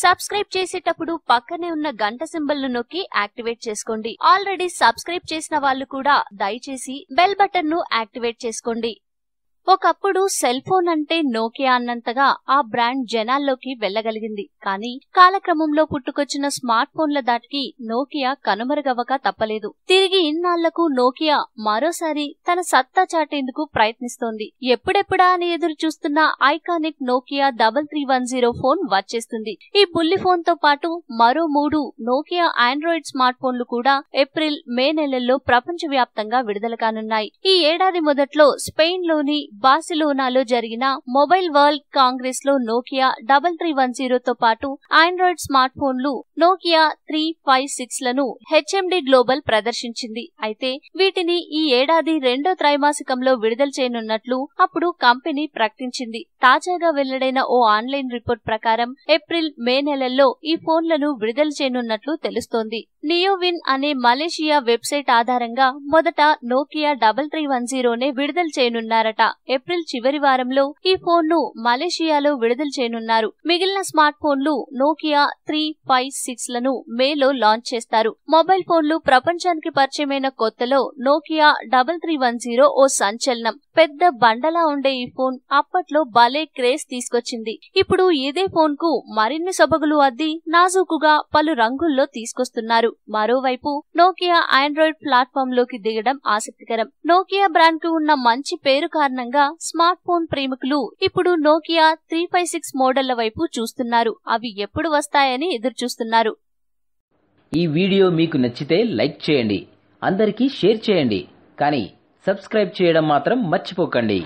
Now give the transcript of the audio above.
Subscribe చేసేటప్పుడు పక్కనే ఉన్న గంట సింబల్ ను నొక్కి యాక్టివేట్ చేసుకోండి. ఆల్రెడీ సబ్స్క్రైబ్ చేసిన వాళ్ళు కూడా దయచేసి బెల్ బటన్ ను యాక్టివేట్ చేసుకోండి. ఒకప్పుడు సెల్ ఫోన్ అంటే నోకియా అన్నంతగా ఆ బ్రాండ్ జనాల్లోకి వెళ్లగలిగింది. కానీ కాలక్రమంలో పుట్టుకొచ్చిన స్మార్ట్ ఫోన్ల దాటికి నోకియా కనుమరుగవ్వక తప్పలేదు. తిరిగి ఇన్నాళ్లకు నోకియా మరోసారి తన సత్తా చాటేందుకు ప్రయత్నిస్తోంది. ఎప్పుడెప్పుడా అని ఎదురు చూస్తున్న ఐకానిక్ నోకియా 3310 ఫోన్ వచ్చేస్తుంది. ఈ బుల్లి ఫోన్ తో పాటు మరో 3 నోకియా ఆండ్రాయిడ్ స్మార్ట్ ఫోన్లు కూడా ఏప్రిల్, మే నెలల్లో ప్రపంచవ్యాప్తంగా విడుదల కానున్నాయి. ఈ ఏడాది మొదట్లో స్పెయిన్ లోని బార్సిలోనాలో జరిగిన మొబైల్ వరల్డ్ కాంగ్రెస్ లో నోకియా 3310 తో పాటు ఆండ్రాయిడ్ స్మార్ట్ ఫోన్లు నోకియా 356 లను హెచ్ఎండి గ్లోబల్ ప్రదర్శించింది. అయితే వీటిని ఈ ఏడాది రెండో త్రైమాసికంలో విడుదల చేయనున్నట్లు అప్పుడు కంపెనీ ప్రకటించింది. తాజాగా వెల్లడైన ఓ ఆన్లైన్ రిపోర్ట్ ప్రకారం ఏప్రిల్, మే నెలల్లో ఈ ఫోన్లను విడుదల చేయనున్నట్లు తెలుస్తోంది. నియోవిన్ అనే మలేషియా వెబ్సైట్ ఆధారంగా మొదట నోకియా 3310 నే విడుదల చేయనున్నారట. ఏప్రిల్ చివరి వారంలో ఈ ఫోన్ ను మలేషియాలో విడుదల చేయనున్నారు. మిగిలిన స్మార్ట్ ఫోన్లు నోకియా 356 లను మేలో లాంచ్ చేస్తారు. మొబైల్ ఫోన్లు ప్రపంచానికి పరిచయమైన కొత్తలో నోకియా 3310 ఓ సంచలనం. పెద్ద బండలా ఉండే ఈ ఫోన్ అప్పట్లో భలే క్రేజ్ తీసుకొచ్చింది. ఇప్పుడు ఇదే ఫోన్ కు మరిన్ని సొబగులు అద్ది నాజూకుగా పలు రంగుల్లో తీసుకొస్తున్నారు. మరోవైపు నోకియా ఆండ్రాయిడ్ ప్లాట్ఫామ్ లోకి దిగడం ఆసక్తికరం. నోకియా బ్రాండ్ కు ఉన్న మంచి పేరు కారణంగా స్మార్ట్ ఫోన్ ప్రేమికులు ఇప్పుడు నోకియా 356 మోడళ్ల వైపు చూస్తున్నారు. అవి ఎప్పుడు వస్తాయని ఎదురుచూస్తున్నారు. ఈ వీడియో మీకు నచ్చితే లైక్ చేయండి, అందరికీ షేర్ చేయండి, కానీ సబ్స్క్రైబ్ చేయడం మాత్రం మర్చిపోకండి.